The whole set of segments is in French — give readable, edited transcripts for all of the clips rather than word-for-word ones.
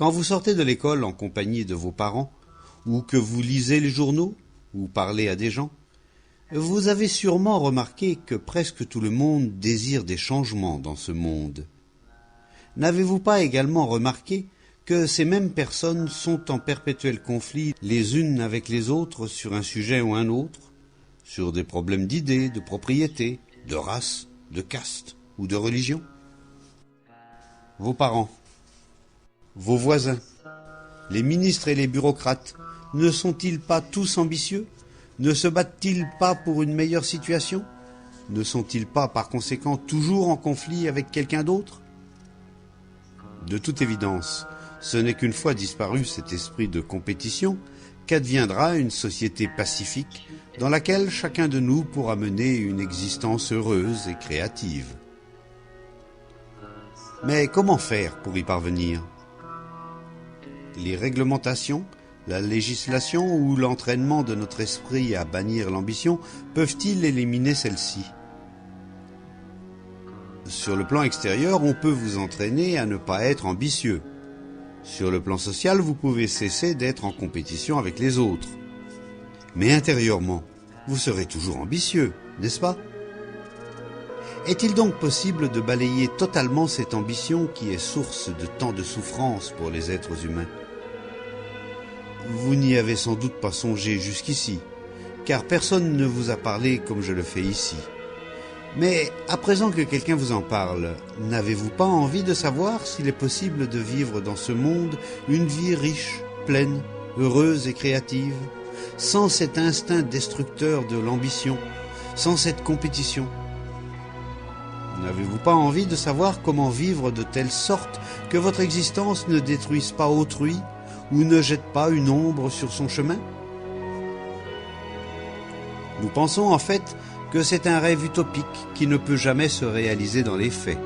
Quand vous sortez de l'école en compagnie de vos parents, ou que vous lisez les journaux, ou parlez à des gens, vous avez sûrement remarqué que presque tout le monde désire des changements dans ce monde. N'avez-vous pas également remarqué que ces mêmes personnes sont en perpétuel conflit les unes avec les autres sur un sujet ou un autre, sur des problèmes d'idées, de propriété, de race, de caste ou de religion? Vos parents, vos voisins, les ministres et les bureaucrates, ne sont-ils pas tous ambitieux? Ne se battent-ils pas pour une meilleure situation? Ne sont-ils pas par conséquent toujours en conflit avec quelqu'un d'autre? De toute évidence, ce n'est qu'une fois disparu cet esprit de compétition qu'adviendra une société pacifique dans laquelle chacun de nous pourra mener une existence heureuse et créative. Mais comment faire pour y parvenir? Les réglementations, la législation ou l'entraînement de notre esprit à bannir l'ambition peuvent-ils éliminer celle-ci? Sur le plan extérieur, on peut vous entraîner à ne pas être ambitieux. Sur le plan social, vous pouvez cesser d'être en compétition avec les autres. Mais intérieurement, vous serez toujours ambitieux, n'est-ce pas? Est-il donc possible de balayer totalement cette ambition qui est source de tant de souffrance pour les êtres humains? Vous n'y avez sans doute pas songé jusqu'ici, car personne ne vous a parlé comme je le fais ici. Mais à présent que quelqu'un vous en parle, n'avez-vous pas envie de savoir s'il est possible de vivre dans ce monde une vie riche, pleine, heureuse et créative, sans cet instinct destructeur de l'ambition, sans cette compétition? N'avez-vous pas envie de savoir comment vivre de telle sorte que votre existence ne détruise pas autrui ou ne jette pas une ombre sur son chemin? Nous pensons en fait que c'est un rêve utopique qui ne peut jamais se réaliser dans les faits.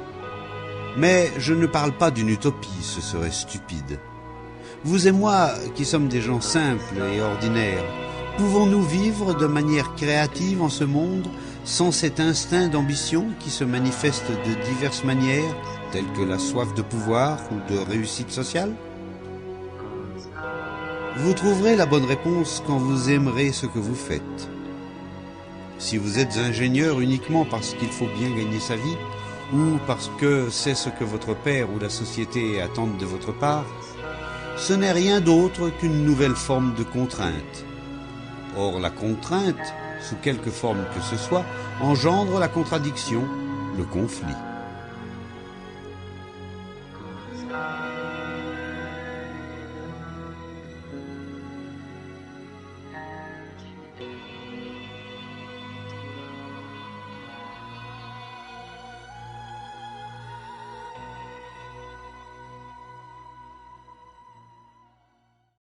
Mais je ne parle pas d'une utopie, ce serait stupide. Vous et moi, qui sommes des gens simples et ordinaires, pouvons-nous vivre de manière créative en ce monde sans cet instinct d'ambition qui se manifeste de diverses manières, telles que la soif de pouvoir ou de réussite sociale? Vous trouverez la bonne réponse quand vous aimerez ce que vous faites. Si vous êtes ingénieur uniquement parce qu'il faut bien gagner sa vie, ou parce que c'est ce que votre père ou la société attendent de votre part, ce n'est rien d'autre qu'une nouvelle forme de contrainte. Or la contrainte, sous quelque forme que ce soit, engendre la contradiction, le conflit.